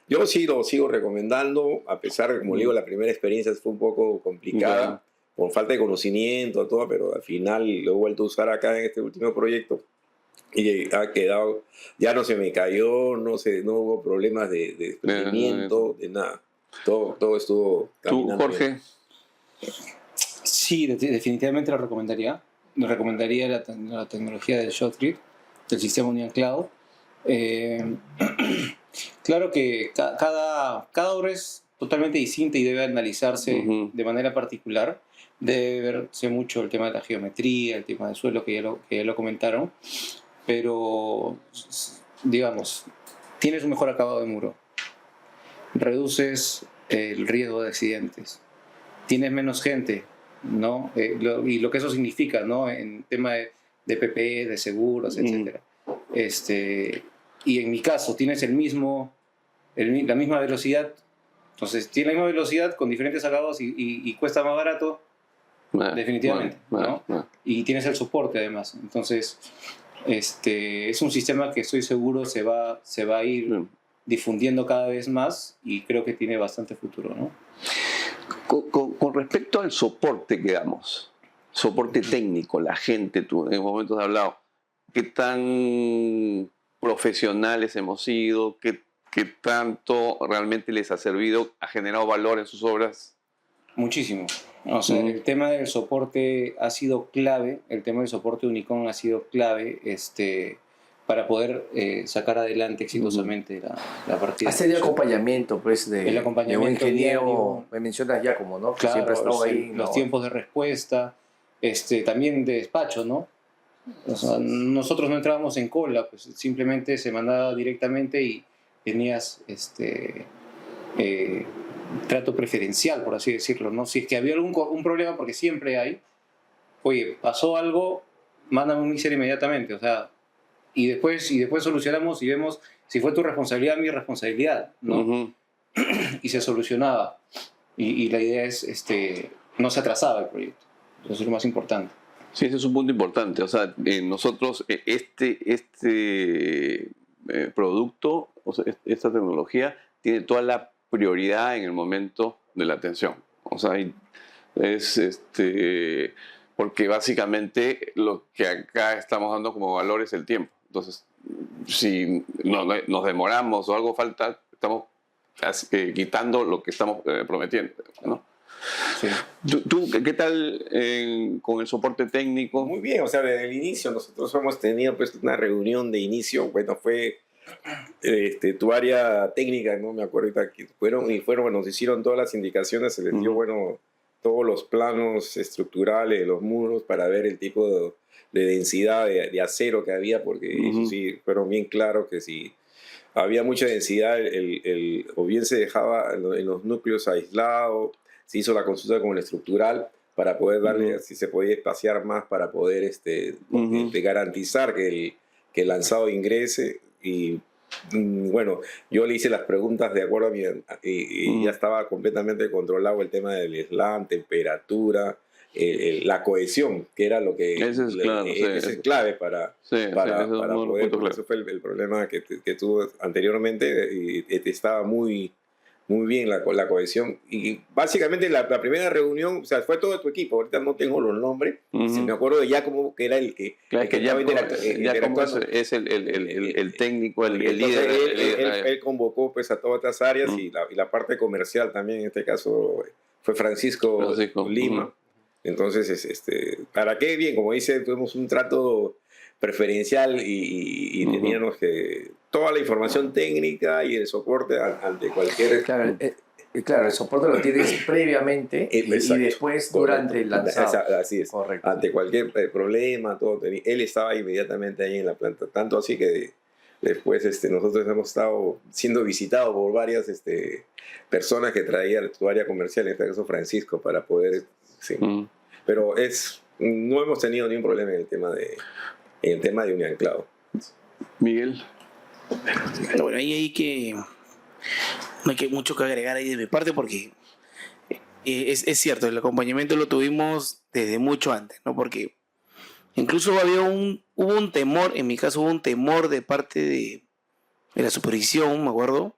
S3: Yo sí lo sigo recomendando, a pesar de, como digo, la primera experiencia fue un poco complicada, por falta de conocimiento, todo, pero al final lo he vuelto a usar acá en este último proyecto y ha quedado, ya no se me cayó, no hubo problemas de desprendimiento, de nada. Todo estuvo caminando.
S6: ¿Tú, Jorge?
S2: Bien. Sí, definitivamente lo recomendaría. Lo recomendaría la tecnología del Shotgrid, del sistema unianclado. Claro que cada obra es totalmente distinta y debe analizarse de manera particular. Debe verse mucho el tema de la geometría, el tema del suelo, que ya lo comentaron, pero, digamos, tienes un mejor acabado de muro, reduces el riesgo de accidentes, tienes menos gente, ¿no? Y lo que eso significa, ¿no? En tema de PPE, de seguros, etc. Y en mi caso, tienes la misma velocidad, entonces tienes la misma velocidad con diferentes acabados y cuesta más barato. Definitivamente, ¿no? Y tienes el soporte además. Entonces, es un sistema que estoy seguro se va a ir difundiendo cada vez más y creo que tiene bastante futuro, ¿no?
S6: Con respecto al soporte que damos, soporte técnico, la gente, tú en momentos has hablado, ¿qué tan profesionales hemos sido? ¿Qué tanto realmente les ha servido, ha generado valor en sus obras?
S2: Muchísimo. O sea, el tema del soporte ha sido clave, el tema del soporte Unicom ha sido clave para poder sacar adelante exitosamente la partida.
S5: Has tenido acompañamiento, pues,
S2: el acompañamiento
S5: de un ingeniero,
S2: diario.
S5: me mencionas ya como, ¿no? Que
S2: claro,
S5: siempre ha estado ahí.
S2: Los tiempos de respuesta, también de despacho, ¿no? O sea, nosotros no entrábamos en cola, pues simplemente se mandaba directamente y tenías trato preferencial, por así decirlo, ¿no? Si es que había un problema, porque siempre hay, oye, pasó algo, mándame un ISER inmediatamente, o sea, y después solucionamos y vemos si fue tu responsabilidad, mi responsabilidad, ¿no?
S6: Ujú.
S2: Y se solucionaba. Y la idea es, no se atrasaba el proyecto. Eso es lo más importante.
S6: Sí, ese es un punto importante. O sea, nosotros, producto, o sea, esta tecnología tiene toda la prioridad en el momento de la atención. O sea, porque básicamente lo que acá estamos dando como valor es el tiempo. Entonces, si nos demoramos o algo falta, estamos quitando lo que estamos prometiendo, ¿no?
S2: Sí.
S6: ¿Tú qué tal con el soporte técnico?
S3: Muy bien, o sea, desde el inicio nosotros hemos tenido pues una reunión de inicio, bueno, fue tu área técnica, no me acuerdo ahorita, que fueron, bueno, nos hicieron todas las indicaciones, se les dio, bueno, todos los planos estructurales de los muros para ver el tipo de densidad de acero que había, porque eso sí, fueron bien claros que si había mucha densidad, o bien se dejaba en los núcleos aislados, se hizo la consulta con el estructural para poder darle, si se podía espaciar más, para poder garantizar que el lanzado ingrese. Y bueno, yo le hice las preguntas de acuerdo a y ya estaba completamente controlado el tema del slam, temperatura, la cohesión, que era lo que
S6: Ese es claro,
S3: ese es clave para poder, porque eso fue el problema que tuvo anteriormente, y estaba muy bien la cohesión. Y básicamente la primera reunión, o sea, fue todo tu equipo. Ahorita no tengo los nombres. Si me acuerdo de Giacomo, que era el que
S6: Giacomo es el técnico, el líder.
S3: Él convocó pues a todas estas áreas, y la parte comercial también, en este caso, fue Francisco Lima. Entonces, ¿para qué? Bien, como dice, tuvimos un trato preferencial y teníamos que toda la información técnica y el soporte ante cualquier...
S5: Claro, el soporte lo tienes previamente y después durante el lanzado.
S3: Así es.
S5: Correcto.
S3: Ante cualquier problema, él estaba inmediatamente ahí en la planta. Tanto así que después nosotros hemos estado siendo visitados por varias personas que traían tu área comercial, en este caso Francisco, para poder... Sí. Pero no hemos tenido ningún problema en el tema de un anclado.
S6: Miguel.
S4: Bueno, ahí no hay mucho que agregar ahí de mi parte, porque es cierto, el acompañamiento lo tuvimos desde mucho antes, ¿no? Porque incluso hubo un temor, en mi caso hubo un temor de parte de la supervisión, me acuerdo,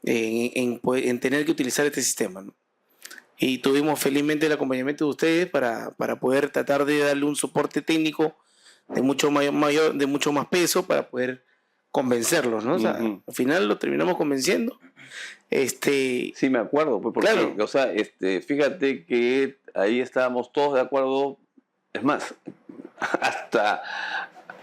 S4: en tener que utilizar este sistema, ¿no? Y tuvimos felizmente el acompañamiento de ustedes para poder tratar de darle un soporte técnico de mucho más peso, para poder convencerlos, ¿no? O sea, al final lo terminamos convenciendo.
S6: Sí, me acuerdo, pues, porque,
S4: claro.
S6: O sea, fíjate que ahí estábamos todos de acuerdo. Es más, hasta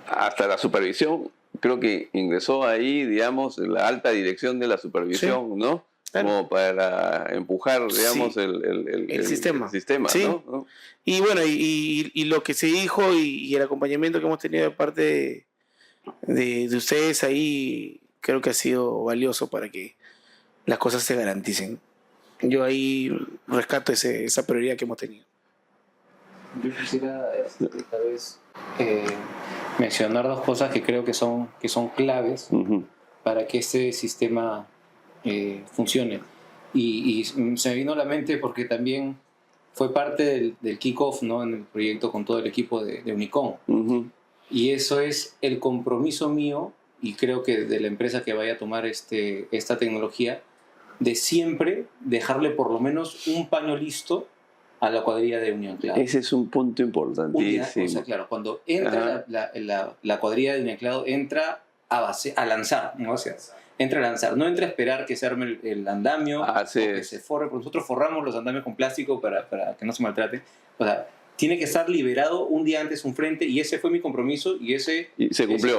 S6: la supervisión, creo que ingresó ahí, digamos, la alta dirección de la supervisión, ¿no? Claro. Como para empujar, digamos, el sistema.
S4: Sí.
S6: ¿no?
S4: Y bueno, y lo que se dijo y el acompañamiento que hemos tenido de parte de ustedes ahí, creo que ha sido valioso para que las cosas se garanticen. Yo ahí rescato esa prioridad que hemos tenido.
S2: Yo quisiera tal vez mencionar dos cosas que creo que son claves para que este sistema funcione. Y se me vino a la mente porque también fue parte del kick-off, ¿no? En el proyecto con todo el equipo de Unicom. Y eso es el compromiso mío, y creo que de la empresa que vaya a tomar esta tecnología, de siempre dejarle por lo menos un paño listo a la cuadrilla de Unión Cloud.
S6: Ese es un punto importantísimo.
S2: O sea, claro, cuando entra la cuadrilla de Unión Cloud, entra a lanzar, ¿no? O sea, entra a lanzar, no entra a esperar que se arme el andamio o que se forre, porque nosotros forramos los andamios con plástico para que no se maltrate. O sea, tiene que estar liberado un día antes un frente, y ese fue mi compromiso, y ese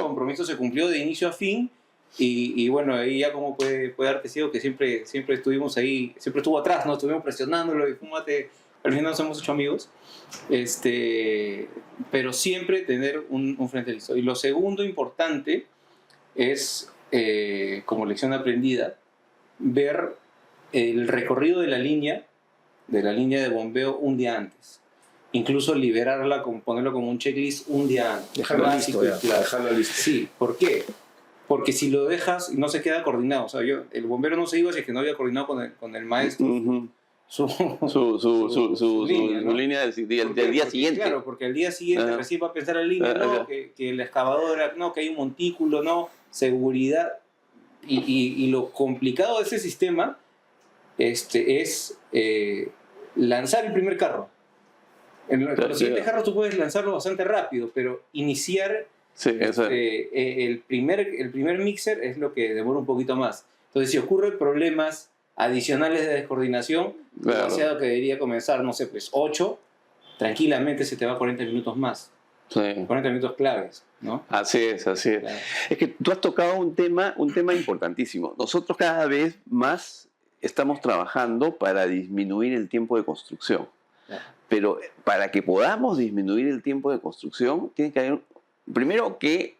S2: compromiso se cumplió de inicio a fin. Y bueno, ahí ya como puede darte ciego que siempre estuvimos ahí, siempre estuvo atrás, ¿no? Estuvimos presionándolo y fúmate, al final nos hemos hecho amigos, pero siempre tener un frente listo. Y lo segundo importante es, como lección aprendida, ver el recorrido de la línea de bombeo un día antes. incluso liberarla, ponerlo como un checklist un día antes.
S5: Dejarlo
S2: Básico
S5: listo
S2: y
S5: ya,
S2: claro.
S5: dejarlo listo.
S2: Sí, ¿por qué? Porque si lo dejas, no se queda coordinado. O sea, el bombero no se iba si es que no había coordinado con el maestro
S6: Ujú.
S2: su
S6: Su
S2: línea, ¿no?
S6: línea del
S2: ¿Por
S6: día
S2: qué? Porque,
S6: siguiente.
S2: claro, porque al día siguiente
S6: Ajá.
S2: recién va a pensar la línea,
S6: Ajá.
S2: no, que la excavadora, no, que hay un montículo, no, seguridad. Y lo complicado de ese sistema es lanzar el primer carro. Con los siguientes carros tú puedes lanzarlo bastante rápido, pero iniciar
S6: Sí, eso.
S2: el primer mixer es lo que demora un poquito más. Entonces, si ocurren problemas adicionales de descoordinación,
S6: Claro.
S2: demasiado que debería comenzar, no sé, pues 8, tranquilamente se te va 40 minutos más.
S6: Sí.
S2: 40 minutos claves, ¿no?
S6: Así es, así es.
S2: Claro.
S6: Es que tú has tocado un tema importantísimo. Nosotros cada vez más estamos trabajando para disminuir el tiempo de construcción.
S2: Claro.
S6: Pero para que podamos disminuir el tiempo de construcción, tiene que haber, primero que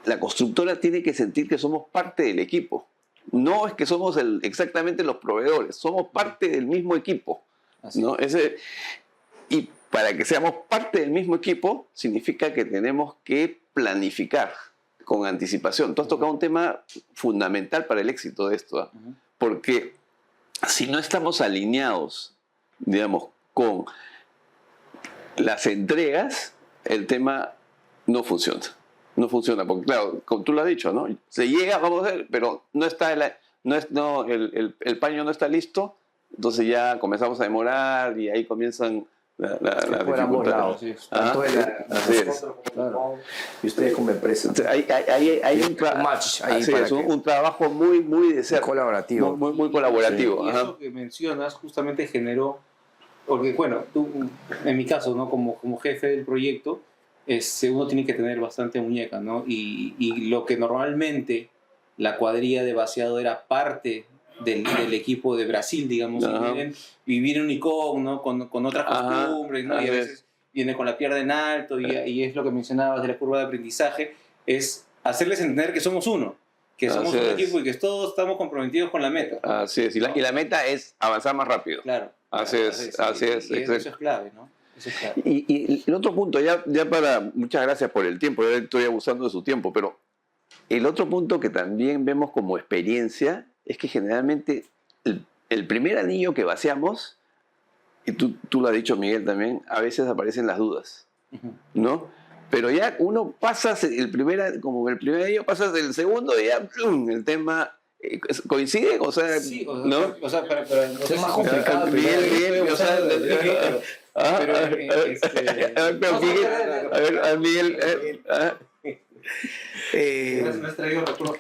S6: la constructora tiene que sentir que somos parte del equipo. No es que somos exactamente los proveedores, somos parte del mismo equipo.
S2: Así
S6: ¿No? Y para que seamos parte del mismo equipo, significa que tenemos que planificar con anticipación. Tú has tocado un tema fundamental para el éxito de esto, ¿eh?
S2: Ujú.
S6: Porque si no estamos alineados, digamos, con las entregas, el tema no funciona. No funciona, porque claro, como tú lo has dicho, ¿no? Se llega, vamos a ver, pero no está el paño no está listo, entonces ya comenzamos a demorar y ahí comienzan las
S5: Por ambos
S6: dificultades.
S5: lados.
S2: Así es.
S5: Tanto de
S6: Así es.
S5: nosotros como y ustedes como empresa.
S6: Entonces, hay un
S5: match ahí
S6: así
S5: para
S6: es,
S5: que-
S6: un trabajo muy de cerca,
S5: Colaborativo.
S6: muy colaborativo.
S2: Y
S6: ajá.
S2: eso que mencionas justamente generó, porque bueno, tú, en mi caso, ¿no? Como jefe del proyecto, uno tiene que tener bastante muñeca, ¿no? Y lo que normalmente la cuadrilla de vaciado era parte del equipo de Brasil, digamos, y
S6: Ajá.
S2: vivir en Unicom, ¿no? Con otras
S6: Ajá,
S2: costumbres, ¿no? Y
S6: así
S2: a
S6: es.
S2: veces viene con la pierna en alto y es lo que mencionabas de la curva de aprendizaje, es hacerles entender que somos uno, que somos
S6: Así
S2: un
S6: es.
S2: equipo y que todos estamos comprometidos con la meta.
S6: Así es, y la meta es avanzar más rápido.
S2: Claro.
S6: Así
S2: claro,
S6: es, así es,
S2: Y
S6: exacto.
S2: eso es clave, ¿no? Eso es clave.
S6: Y el otro punto, ya muchas gracias por el tiempo, ya estoy abusando de su tiempo, pero el otro punto que también vemos como experiencia es que generalmente el primer anillo que vaciamos, y tú lo has dicho, Miguel, también, a veces aparecen las dudas,
S2: Ujú.
S6: ¿no? Pero ya uno pasas como el primer anillo, pasas el segundo y ya ¡plum! El tema coincide, o sea,
S2: Sí,
S6: ¿no?
S2: o sea, pero no sé
S5: Es más
S2: si-
S5: complicado.
S6: Bien, o sea,
S2: pero-
S6: Ah,
S2: pero,
S6: a ver, pero Miguel, a ver, Miguel,
S2: me has traído recuerdos.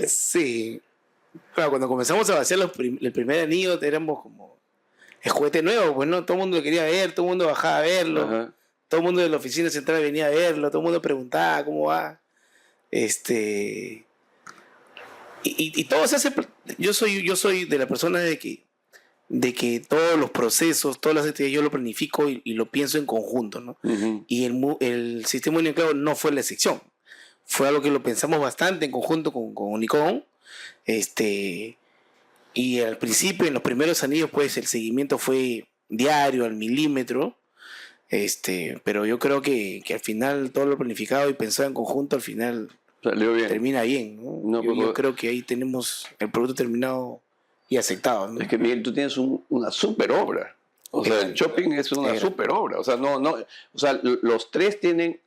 S4: Sí. Claro, cuando comenzamos a vaciar el primer anillo éramos como el juguete nuevo, pues no, todo el mundo lo quería ver, todo el mundo bajaba a verlo,
S6: Ajá.
S4: todo el mundo de la oficina central venía a verlo, todo el mundo preguntaba cómo va. Y todo se hace. Yo soy de la persona de que todos los procesos, todas las actividades yo lo planifico y lo pienso en conjunto, ¿no?
S6: Ujú.
S4: Y el sistema Unicloud no fue la excepción. Fue algo que lo pensamos bastante en conjunto con Unicom. Y al principio, en los primeros anillos, pues el seguimiento fue diario, al milímetro. Pero yo creo que al final todo lo planificado y pensado en conjunto, al final
S6: Salió bien.
S4: termina bien, ¿no?
S6: No,
S4: yo
S6: pero-
S4: creo que ahí tenemos el producto terminado y aceptado, ¿no?
S6: Es que Miguel, tú tienes una super obra. O sea, el shopping es una
S4: Grande.
S6: super obra. O sea, o sea, los tres tienen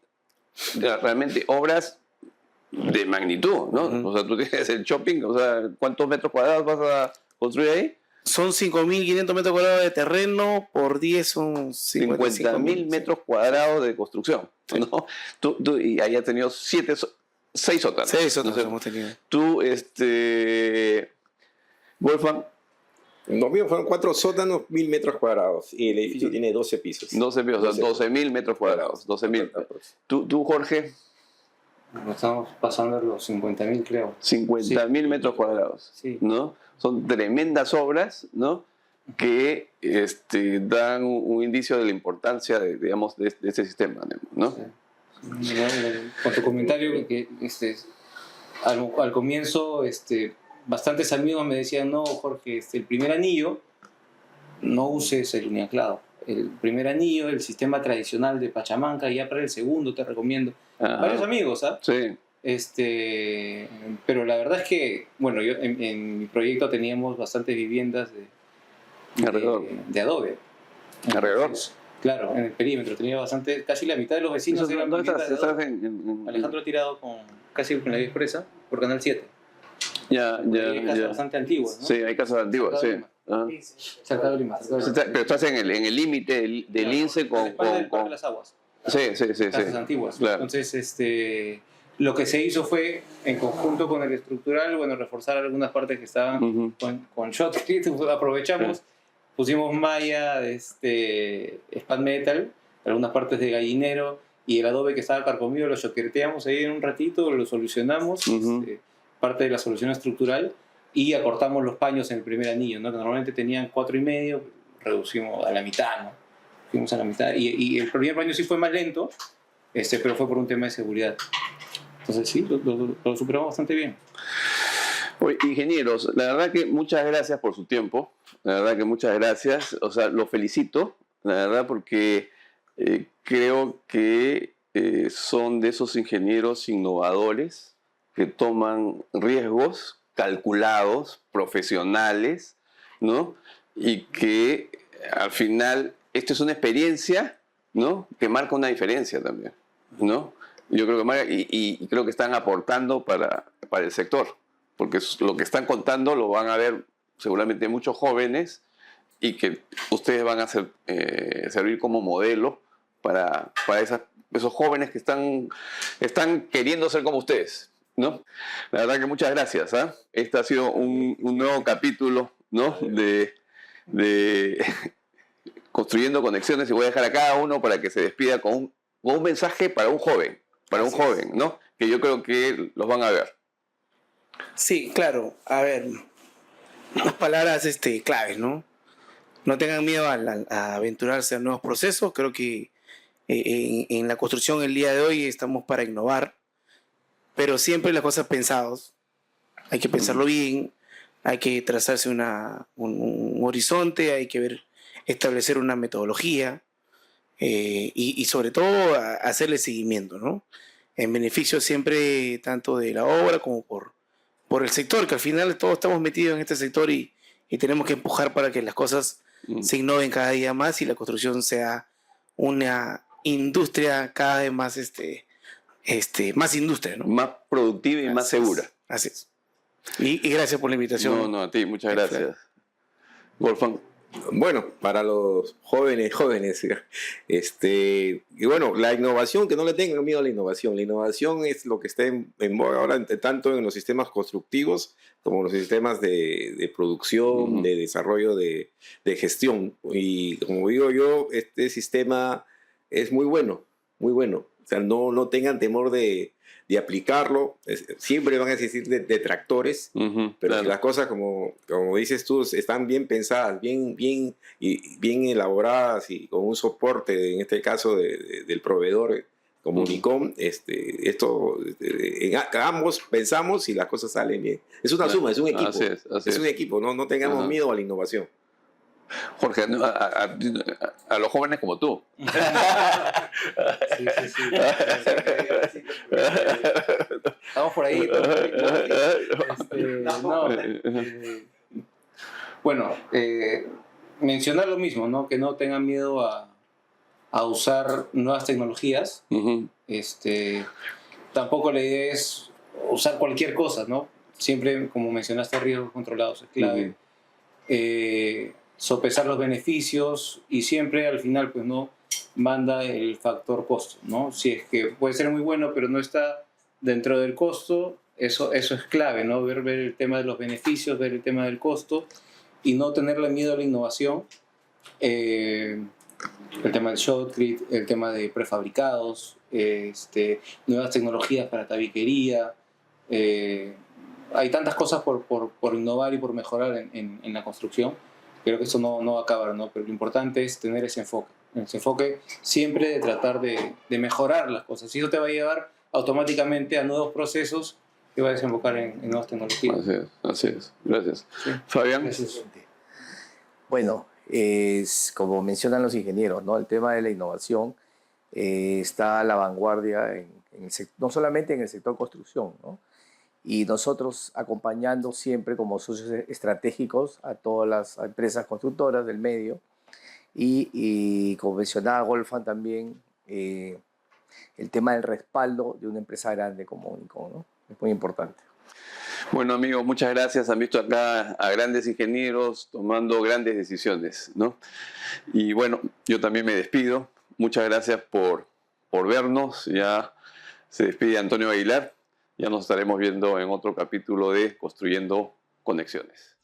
S6: realmente obras de magnitud, ¿no?
S4: Ujú.
S6: O sea, tú tienes el shopping, o sea, ¿cuántos metros cuadrados vas a construir ahí?
S4: Son 5.500 metros cuadrados de terreno, por 10 son
S6: 50.000 metros cuadrados de construcción, ¿no? Y ahí has tenido 6 sótanos.
S4: Sí, eso
S6: ¿no?
S4: hemos tenido.
S6: Tú, Wolfgang,
S3: Los míos fueron 4 sótanos, 1.000 metros cuadrados. Y el edificio tiene 12 pisos.
S6: 12.000 metros cuadrados, 12.000. Tú, Jorge,
S2: Nos estamos pasando los 50.000, creo.
S6: 50.000 metros cuadrados,
S2: Sí.
S6: ¿no? Son tremendas obras, ¿no? Que dan un indicio de la importancia, digamos, de este sistema, ¿no?
S2: Sí. Con tu comentario, que al comienzo, bastantes amigos me decían, no, Jorge, el primer anillo, no uses el anclado. el primer anillo, el sistema tradicional de Pachamanca, y ya para el segundo te recomiendo.
S6: Ajá.
S2: Varios amigos, ¿ah?
S6: Sí.
S2: Pero la verdad es que, bueno, yo en mi proyecto teníamos bastantes viviendas
S6: Alrededor.
S2: de Adobe.
S6: Alrededor.
S2: Entonces, claro, en el perímetro tenía bastante, casi la mitad de los vecinos eran
S6: ¿Dónde
S2: viviendas
S6: estás?
S2: de
S6: ¿Estás
S2: Adobe.
S6: en-
S2: Alejandro Tirado casi con la vía expresa por Canal 7.
S6: Ya,
S2: Hay casas
S6: ya.
S2: bastante antiguas, ¿no?
S6: Sí, hay casas antiguas, sí. Ajá.
S2: Cerca de Lima. cerca de Lima.
S6: Pero estás en el límite del
S2: Claro,
S6: lince
S2: a la
S6: con...
S2: espalda del Parque de las Aguas.
S6: Sí, sí, sí.
S2: Casas
S6: sí.
S2: antiguas.
S6: Claro.
S2: Entonces, lo que se hizo fue, en conjunto con el estructural, bueno, reforzar algunas partes que estaban
S6: Ujú.
S2: con Shotcrete, aprovechamos, pusimos malla, Spat Metal, algunas partes de gallinero, y el adobe que estaba carcomido lo choqueteamos ahí en un ratito, lo solucionamos,
S6: Ujú.
S2: parte de la solución estructural, y acortamos los paños en el primer anillo, ¿no? Que normalmente tenían 4,5, reducimos a la mitad, ¿no? Fuimos a la mitad, y el primer paño sí fue más lento, pero fue por un tema de seguridad. Entonces sí, lo superamos bastante bien.
S6: Oye, ingenieros, la verdad que muchas gracias por su tiempo, la verdad que muchas gracias, o sea, los felicito, la verdad, porque creo que son de esos ingenieros innovadores que toman riesgos calculados, profesionales, ¿no? Y que al final, esto es una experiencia, ¿no? Que marca una diferencia también, ¿no? Yo creo que y creo que están aportando para el sector, porque lo que están contando lo van a ver seguramente muchos jóvenes y que ustedes van a servir como modelo para esos jóvenes que están queriendo ser como ustedes, ¿no? La verdad que muchas gracias, ¿ah? Este ha sido un nuevo capítulo, ¿no? de Construyendo Conexiones, y voy a dejar a cada uno para que se despida con un mensaje para un joven, ¿no? Que yo creo que los van a ver.
S4: Sí, claro. A ver, unas palabras claves, ¿no? No tengan miedo a aventurarse a nuevos procesos. Creo que en la construcción el día de hoy estamos para innovar, pero siempre las cosas pensadas. Hay que pensarlo bien, hay que trazarse un horizonte, hay que establecer una metodología y sobre todo hacerle seguimiento, ¿no? En beneficio siempre tanto de la obra como por el sector, que al final todos estamos metidos en este sector y tenemos que empujar para que las cosas se innoven cada día más y la construcción sea una industria cada vez más, más industria, ¿no?
S6: Más productiva y más segura.
S4: Así es. Y gracias por la invitación.
S6: No, a ti, muchas gracias. Wolfgang.
S3: Bueno, para los jóvenes, y bueno, la innovación, que no le tengan miedo a la innovación. La innovación es lo que está en boga ahora, tanto en los sistemas constructivos como en los sistemas de producción, de desarrollo, de gestión. Y como digo yo, este sistema es muy bueno, muy bueno. O sea, no tengan temor de aplicarlo. Siempre van a existir detractores, pero
S6: Claro.
S3: si las cosas, como dices tú, están bien pensadas, bien elaboradas y con un soporte, en este caso del proveedor como Unicom, ambos pensamos y las cosas salen bien. Es una suma, es un equipo.
S6: Así es.
S3: Un equipo, no tengamos
S6: Ajá.
S3: miedo a la innovación.
S6: Jorge, a los jóvenes como tú.
S2: Sí. Estamos por ahí. Bueno, mencionar lo mismo, ¿no? Que no tengan miedo a usar nuevas tecnologías.
S6: Ujú.
S2: Tampoco la idea es usar cualquier cosa, ¿no? Siempre, como mencionaste, riesgos controlados es clave. Sopesar los beneficios y siempre al final pues no manda el factor costo, ¿no? Si es que puede ser muy bueno pero no está dentro del costo, eso es clave, ¿no? Ver el tema de los beneficios, ver el tema del costo y no tenerle miedo a la innovación. El tema del shotcrete, el tema de prefabricados, nuevas tecnologías para tabiquería. Hay tantas cosas por innovar y por mejorar en la construcción. Creo que eso no va a acabar, ¿no? Pero lo importante es tener ese enfoque siempre de tratar de mejorar las cosas. Y eso te va a llevar automáticamente a nuevos procesos que va a desembocar en nuevas tecnologías.
S6: Así es. Gracias.
S2: Sí.
S6: Fabián.
S2: Gracias.
S5: Bueno, es, como mencionan los ingenieros, ¿no? El tema de la innovación está a la vanguardia no solamente en el sector construcción, ¿no? Y nosotros acompañando siempre como socios estratégicos a todas las empresas constructoras del medio y como mencionaba Golfan también, el tema del respaldo de una empresa grande como Unicom, ¿no? Es muy importante.
S6: Bueno, amigos, muchas gracias. Han visto acá a grandes ingenieros tomando grandes decisiones, ¿no? Y bueno, yo también me despido. Muchas gracias por vernos. Ya se despide Antonio Aguilar. Ya nos estaremos viendo en otro capítulo de Construyendo Conexiones.